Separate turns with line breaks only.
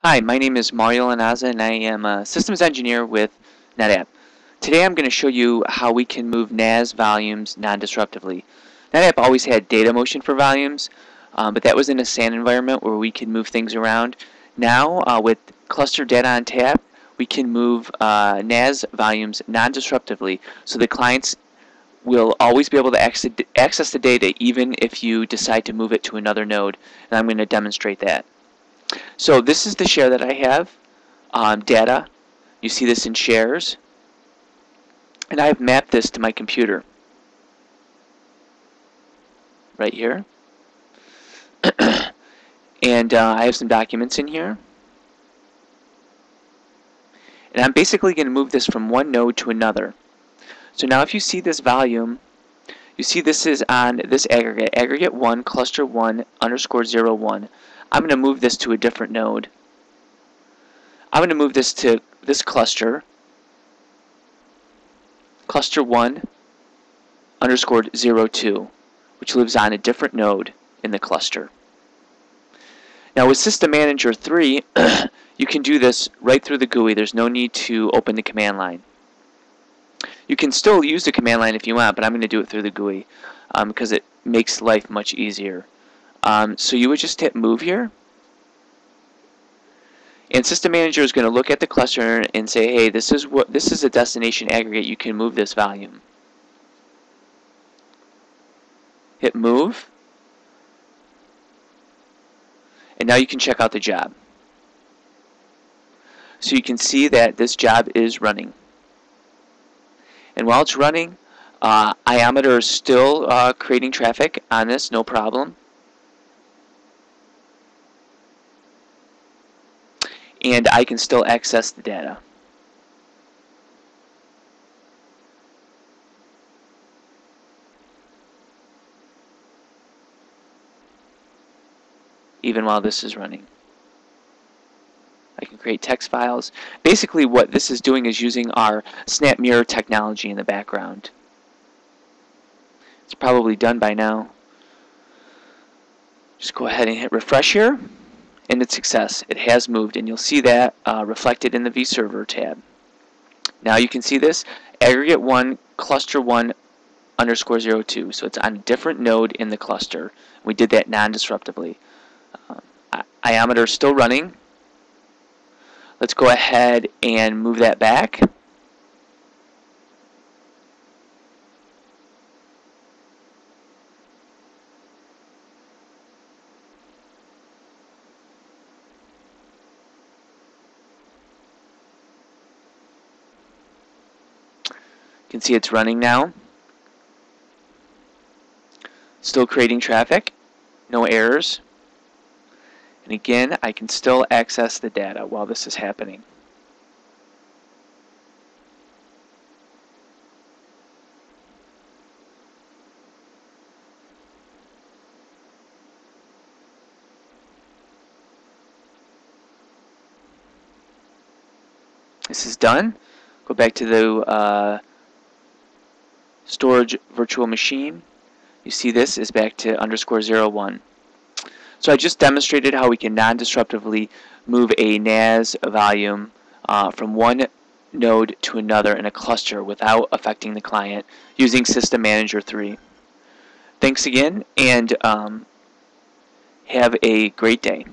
Hi, my name is Mario Lanaza and I am a systems engineer with NetApp. Today I'm going to show you how we can move NAS volumes non-disruptively. NetApp always had data motion for volumes, but that was in a SAN environment where we could move things around. Now with Clustered Data ONTAP, we can move NAS volumes non-disruptively, so the clients will always be able to access the data even if you decide to move it to another node, and I'm going to demonstrate that. So this is the share that I have, data. You see this in shares, and I've mapped this to my computer right here. And I have some documents in here. And I'm basically going to move this from one node to another. So now if you see this volume, you see this is on this aggregate 1, cluster 1, _ 01. I'm going to move this to a different node. I'm going to move this to this cluster 1 _ 02, which lives on a different node in the cluster. Now with System Manager 3, you can do this right through the GUI. There's no need to open the command line. You can still use the command line if you want, but I'm going to do it through the GUI because it makes life much easier. So you would just hit move here, and System Manager is going to look at the cluster and say, hey, this is a destination aggregate, you can move this volume. Hit move, and now you can check out the job. So you can see that this job is running. And while it's running, Iometer is still creating traffic on this, no problem. And I can still access the data. Even while this is running. I can create text files. Basically what this is doing is using our snap mirror technology in the background. It's probably done by now. Just go ahead and hit refresh here, and it's success. It has moved, and you'll see that reflected in the vServer tab. Now you can see this, aggregate 1, cluster 1 _ 02. So it's on a different node in the cluster. We did that non-disruptively. Iometer is still running. Let's go ahead and move that back. You can see it's running now. Still creating traffic, no errors. And again, I can still access the data while this is happening. This is done. Go back to the storage virtual machine. You see this is back to _ 01. So I just demonstrated how we can non-disruptively move a NAS volume from one node to another in a cluster without affecting the client using System Manager 3. Thanks again, and have a great day.